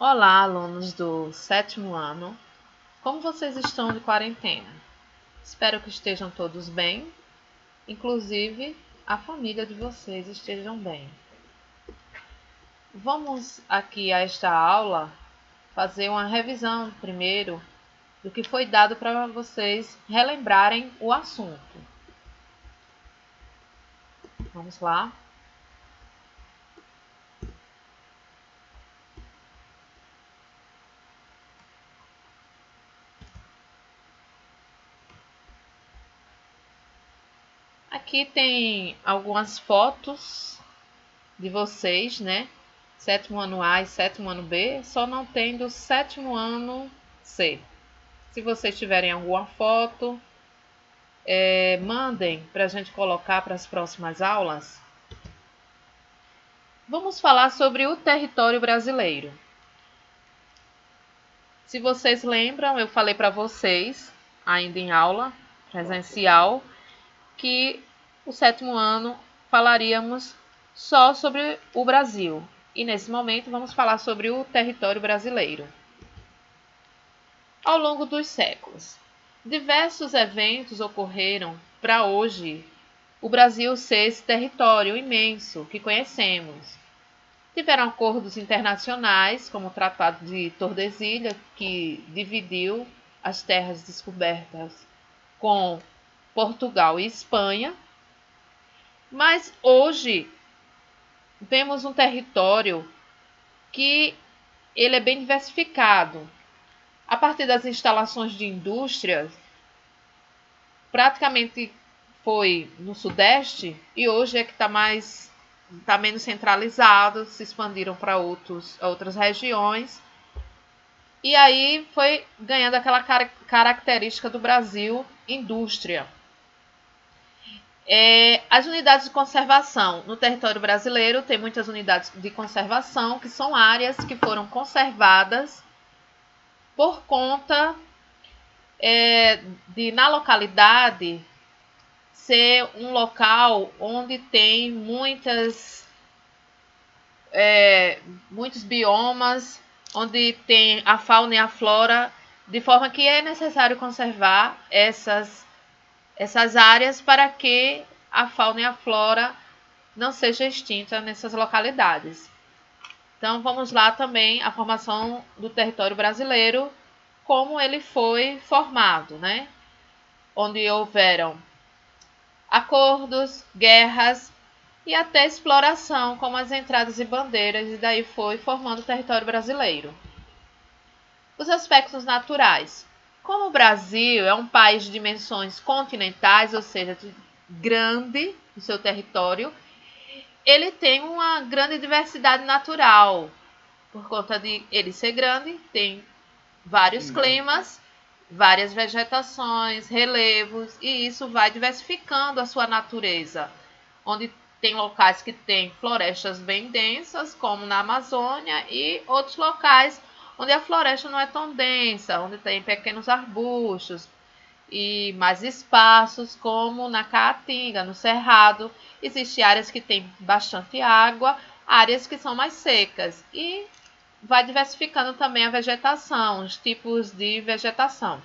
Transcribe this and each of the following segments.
Olá, alunos do sétimo ano. Como vocês estão de quarentena? Espero que estejam todos bem, inclusive a família de vocês estejam bem. Vamos aqui a esta aula fazer uma revisão primeiro do que foi dado para vocês relembrarem o assunto. Vamos lá. Aqui tem algumas fotos de vocês, né? Sétimo ano A e sétimo ano B, só não tem do sétimo ano C. Se vocês tiverem alguma foto, mandem para a gente colocar para as próximas aulas. Vamos falar sobre o território brasileiro. Se vocês lembram, eu falei para vocês, ainda em aula presencial, que o sétimo ano falaríamos só sobre o Brasil. E nesse momento vamos falar sobre o território brasileiro. Ao longo dos séculos, diversos eventos ocorreram para hoje o Brasil ser esse território imenso que conhecemos. Tiveram acordos internacionais, como o Tratado de Tordesilhas, que dividiu as terras descobertas com Portugal e Espanha. Mas hoje vemos um território que ele é bem diversificado. A partir das instalações de indústrias, praticamente foi no Sudeste e hoje é que está menos centralizado, se expandiram para outras regiões. E aí foi ganhando aquela característica do Brasil, indústria. As unidades de conservação. No território brasileiro tem muitas unidades de conservação, que são áreas que foram conservadas por conta de, na localidade, ser um local onde tem muitos biomas, onde tem a fauna e a flora, de forma que é necessário conservar essas áreas para que a fauna e a flora não seja extinta nessas localidades. Então vamos lá também a formação do território brasileiro, como ele foi formado, né? Onde houveram acordos, guerras e até exploração, como as entradas e bandeiras, e daí foi formando o território brasileiro. Os aspectos naturais. Como o Brasil é um país de dimensões continentais, ou seja, grande no seu território, ele tem uma grande diversidade natural. Por conta de ele ser grande, tem vários climas, várias vegetações, relevos, e isso vai diversificando a sua natureza. Onde tem locais que tem florestas bem densas, como na Amazônia, e outros locais onde a floresta não é tão densa, onde tem pequenos arbustos e mais espaços, como na Caatinga, no Cerrado. Existem áreas que tem bastante água, áreas que são mais secas, e vai diversificando também a vegetação, os tipos de vegetação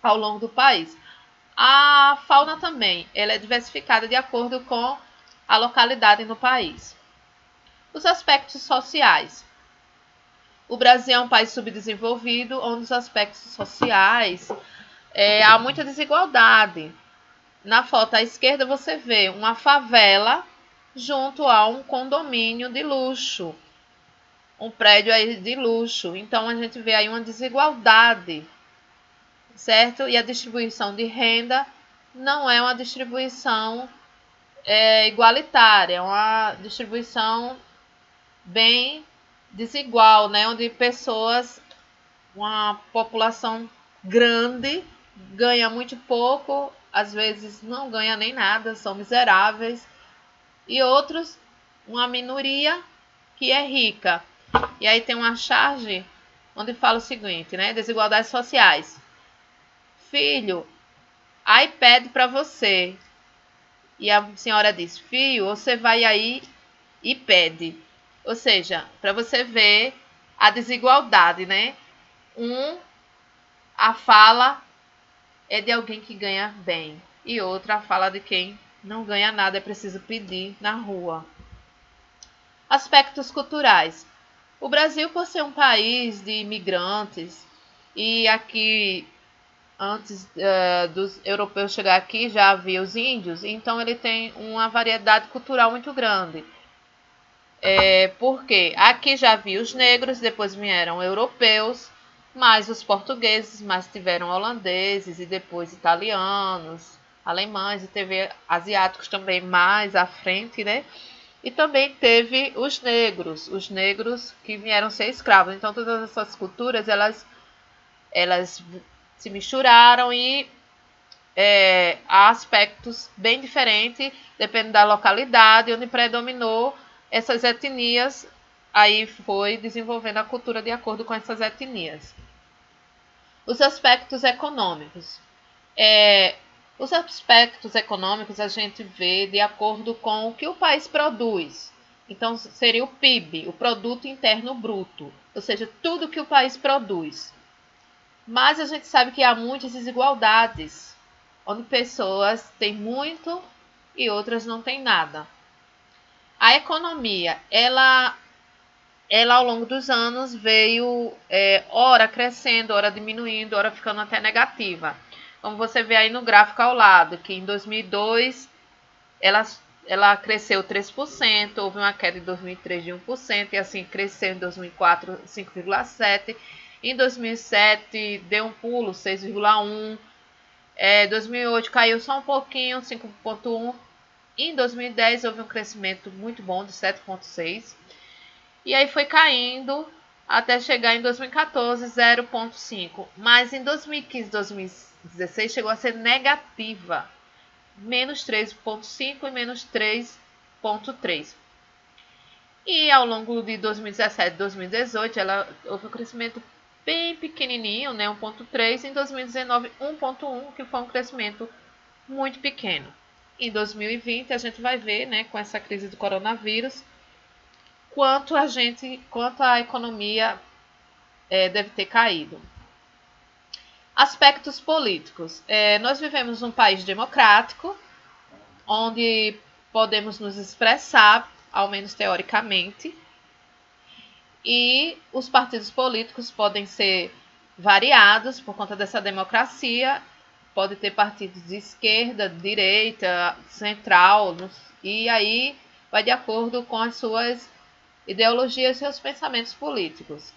ao longo do país. A fauna também, ela é diversificada de acordo com a localidade no país. Os aspectos sociais. O Brasil é um país subdesenvolvido, onde os aspectos sociais há muita desigualdade. Na foto à esquerda você vê uma favela junto a um condomínio de luxo, um prédio aí de luxo. Então a gente vê aí uma desigualdade, certo? E a distribuição de renda não é uma distribuição igualitária, é uma distribuição bem desigual, né? Onde pessoas, uma população grande, ganha muito pouco, às vezes não ganha nem nada, são miseráveis, e outros, uma minoria que é rica. E aí tem uma charge onde fala o seguinte, né? Desigualdades sociais. Filho, iPad para você. E a senhora diz, filho, você vai aí e pede. Ou seja, para você ver a desigualdade, né? A fala é de alguém que ganha bem e outra a fala de quem não ganha nada, é preciso pedir na rua. Aspectos culturais. O Brasil, por ser um país de imigrantes, e aqui, antes dos europeus chegar aqui, já havia os índios, então ele tem uma variedade cultural muito grande. Porque aqui já havia os negros, depois vieram europeus, mais os portugueses, mas tiveram holandeses e depois italianos, alemães e teve asiáticos também mais à frente, né? E também teve os negros que vieram ser escravos. Então todas essas culturas elas se misturaram e há aspectos bem diferentes, dependendo da localidade, onde predominou essas etnias, aí foi desenvolvendo a cultura de acordo com essas etnias. Os aspectos econômicos. Os aspectos econômicos a gente vê de acordo com o que o país produz. Então, seria o PIB, o Produto Interno Bruto, ou seja, tudo que o país produz. Mas a gente sabe que há muitas desigualdades, onde pessoas têm muito e outras não têm nada. A economia, ela ao longo dos anos veio ora crescendo, ora diminuindo, ora ficando até negativa. Como você vê aí no gráfico ao lado, que em 2002 ela cresceu 3%, houve uma queda em 2003 de 1%, e assim cresceu em 2004 5,7%, em 2007 deu um pulo 6,1%, 2008 caiu só um pouquinho, 5,1%, em 2010 houve um crescimento muito bom de 7,6%, e aí foi caindo até chegar em 2014 0,5%, mas em 2015 2016 chegou a ser negativa, menos 3,5% e menos 3,3%. E ao longo de 2017 e 2018 houve um crescimento bem pequenininho, né, 1,3%, em 2019 1,1%, que foi um crescimento muito pequeno. Em 2020 a gente vai ver, né, com essa crise do coronavírus, quanto a economia deve ter caído. Aspectos políticos. Nós vivemos num país democrático, onde podemos nos expressar, ao menos teoricamente, e os partidos políticos podem ser variados por conta dessa democracia. Pode ter partidos de esquerda, direita, central, e aí vai de acordo com as suas ideologias e seus pensamentos políticos.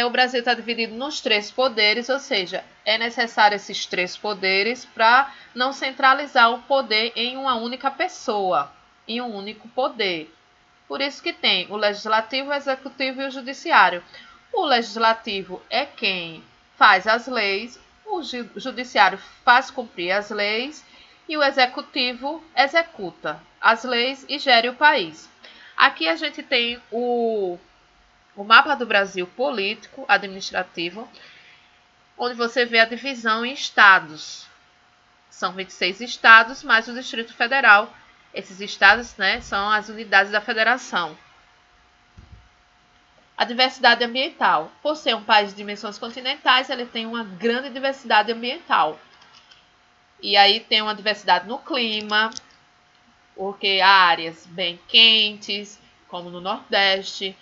O Brasil está dividido nos 3 poderes, ou seja, é necessário esses 3 poderes para não centralizar o poder em uma única pessoa, em um único poder. Por isso que tem o legislativo, o executivo e o judiciário. O legislativo é quem faz as leis, o judiciário faz cumprir as leis e o executivo executa as leis e gere o país. Aqui a gente tem o mapa do Brasil político, administrativo, onde você vê a divisão em estados. São 26 estados, mais o Distrito Federal. Esses estados, né, são as unidades da federação. A diversidade ambiental. Por ser um país de dimensões continentais, ele tem uma grande diversidade ambiental. E aí tem uma diversidade no clima, porque há áreas bem quentes, como no Nordeste,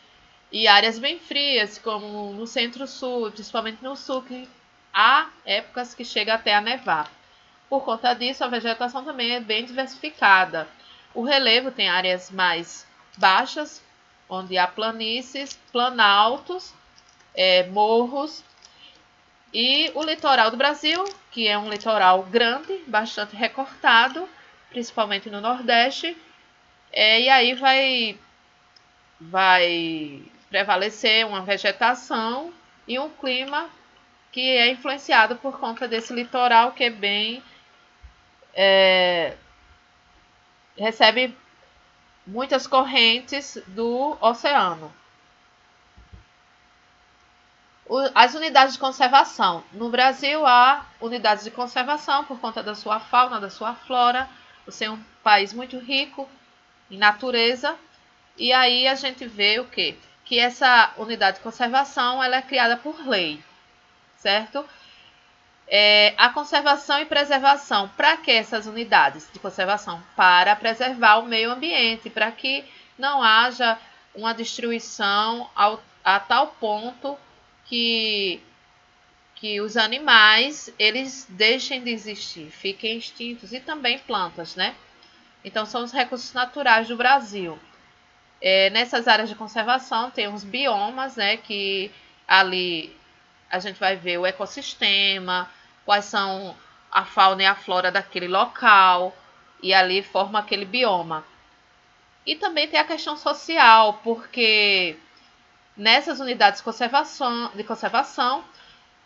e áreas bem frias, como no Centro-Sul, principalmente no Sul, que há épocas que chega até a nevar. Por conta disso, a vegetação também é bem diversificada. O relevo tem áreas mais baixas, onde há planícies, planaltos, morros, e o litoral do Brasil, que é um litoral grande, bastante recortado, principalmente no Nordeste, e aí vai prevalecer uma vegetação e um clima que é influenciado por conta desse litoral que é bem recebe muitas correntes do oceano. As unidades de conservação. No Brasil há unidades de conservação por conta da sua fauna, da sua flora. Você é um país muito rico em natureza. E aí a gente vê o quê? que essa unidade de conservação ela é criada por lei, certo? A conservação e preservação. Para que essas unidades de conservação? Para preservar o meio ambiente, para que não haja uma destruição a tal ponto que os animais eles deixem de existir, fiquem extintos, e também plantas, né? Então são os recursos naturais do Brasil. Nessas áreas de conservação tem os biomas, né? Que ali a gente vai ver o ecossistema, quais são a fauna e a flora daquele local, e ali forma aquele bioma. E também tem a questão social, porque nessas unidades de conservação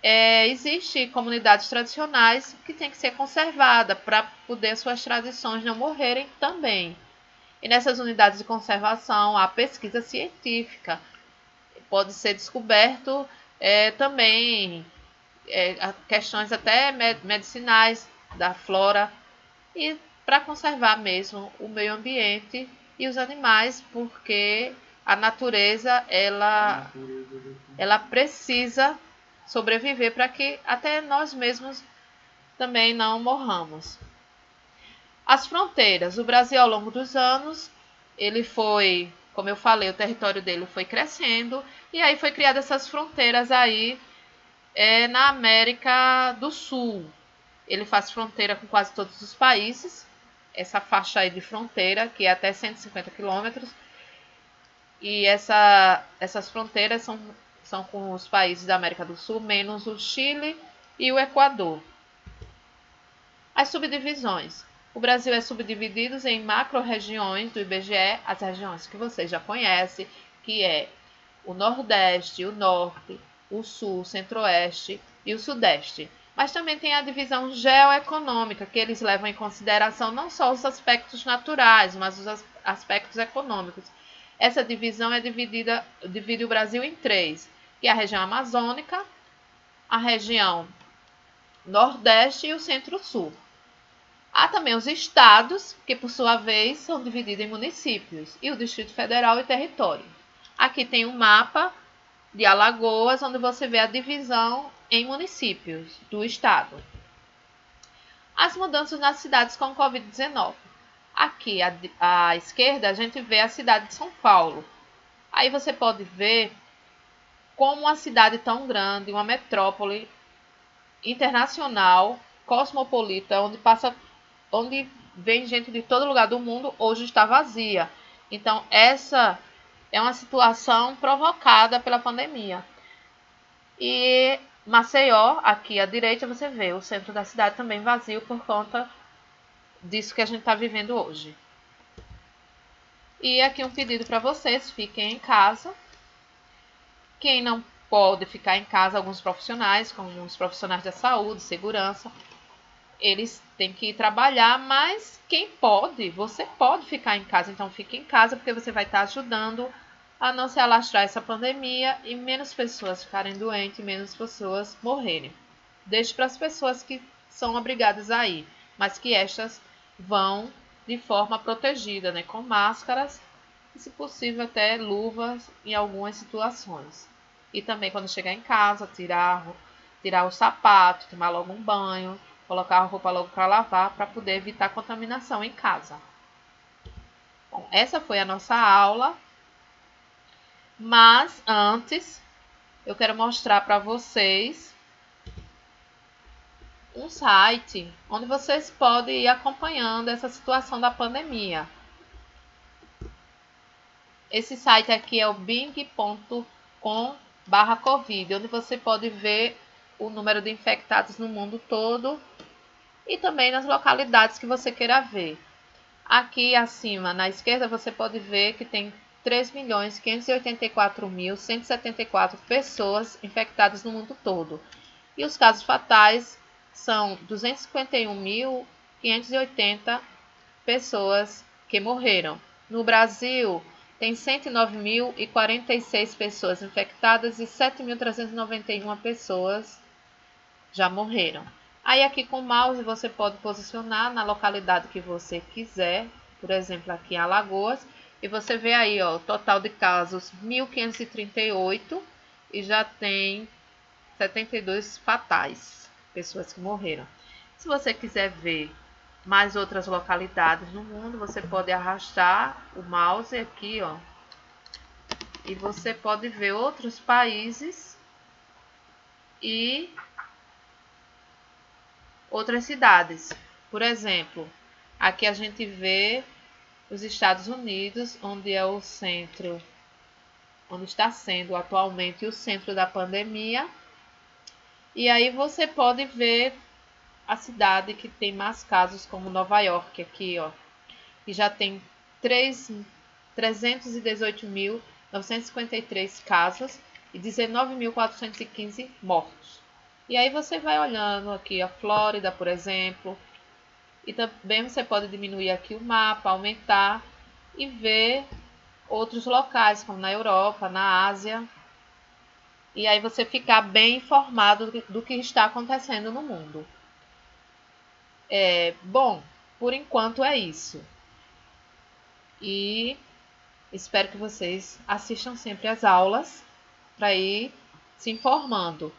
existem comunidades tradicionais que têm que ser conservadas para poder suas tradições não morrerem também. E nessas unidades de conservação há pesquisa científica, pode ser descoberto também questões até medicinais da flora, e para conservar mesmo o meio ambiente e os animais, porque a natureza ela precisa sobreviver para que até nós mesmos também não morramos. As fronteiras. O Brasil, ao longo dos anos, ele foi, como eu falei, o território dele foi crescendo, e aí foi criadas essas fronteiras aí na América do Sul. Ele faz fronteira com quase todos os países, essa faixa aí de fronteira, que é até 150 quilômetros, e essas fronteiras são com os países da América do Sul, menos o Chile e o Equador. As subdivisões. O Brasil é subdividido em macro-regiões do IBGE, as regiões que vocês já conhecem, que é o Nordeste, o Norte, o Sul, o Centro-Oeste e o Sudeste. Mas também tem a divisão geoeconômica, que eles levam em consideração não só os aspectos naturais, mas os aspectos econômicos. Essa divisão divide o Brasil em três, que é a região amazônica, a região Nordeste e o Centro-Sul. Há também os estados, que por sua vez são divididos em municípios, e o Distrito Federal e território. Aqui tem um mapa de Alagoas, onde você vê a divisão em municípios do estado. As mudanças nas cidades com Covid-19. Aqui à esquerda a gente vê a cidade de São Paulo. Aí você pode ver como uma cidade tão grande, uma metrópole internacional, cosmopolita, onde vem gente de todo lugar do mundo, hoje está vazia. Então essa é uma situação provocada pela pandemia. E Maceió, aqui à direita, você vê o centro da cidade também vazio por conta disso que a gente está vivendo hoje. E aqui um pedido para vocês, fiquem em casa. Quem não pode ficar em casa, alguns profissionais, como os profissionais da saúde, segurança, eles têm que ir trabalhar, mas quem pode, você pode ficar em casa, então fique em casa, porque você vai estar ajudando a não se alastrar essa pandemia e menos pessoas ficarem doentes, menos pessoas morrerem. Deixe para as pessoas que são obrigadas a ir, mas que estas vão de forma protegida, né, com máscaras e, se possível, até luvas em algumas situações. E também, quando chegar em casa, tirar o sapato, tomar logo um banho, colocar a roupa logo para lavar, para poder evitar contaminação em casa. Bom, essa foi a nossa aula. Mas antes, eu quero mostrar para vocês um site onde vocês podem ir acompanhando essa situação da pandemia. Esse site aqui é o bing.com/covid, onde você pode ver o número de infectados no mundo todo e também nas localidades que você queira ver. Aqui acima, na esquerda, você pode ver que tem 3.584.174 pessoas infectadas no mundo todo. E os casos fatais são 251.580 pessoas que morreram. No Brasil, tem 109.046 pessoas infectadas e 7.391 pessoas já morreram. Aí aqui com o mouse você pode posicionar na localidade que você quiser, por exemplo aqui em Alagoas, E você vê aí, ó, o total de casos 1.538 e já tem 72 fatais, pessoas que morreram. Se você quiser ver mais outras localidades no mundo, você pode arrastar o mouse aqui, ó, e você pode ver outros países e outras cidades. Por exemplo, aqui a gente vê os Estados Unidos, onde é o centro, onde está sendo atualmente o centro da pandemia. E aí você pode ver a cidade que tem mais casos, como Nova York, aqui, ó, que já tem 318.953 casos e 19.415 mortos. E aí você vai olhando aqui a Flórida, por exemplo, e também você pode diminuir aqui o mapa, aumentar e ver outros locais, como na Europa, na Ásia. E aí você ficar bem informado do que está acontecendo no mundo. Bom, por enquanto é isso. E espero que vocês assistam sempre às aulas para ir se informando.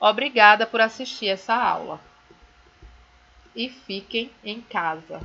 Obrigada por assistir essa aula. E fiquem em casa.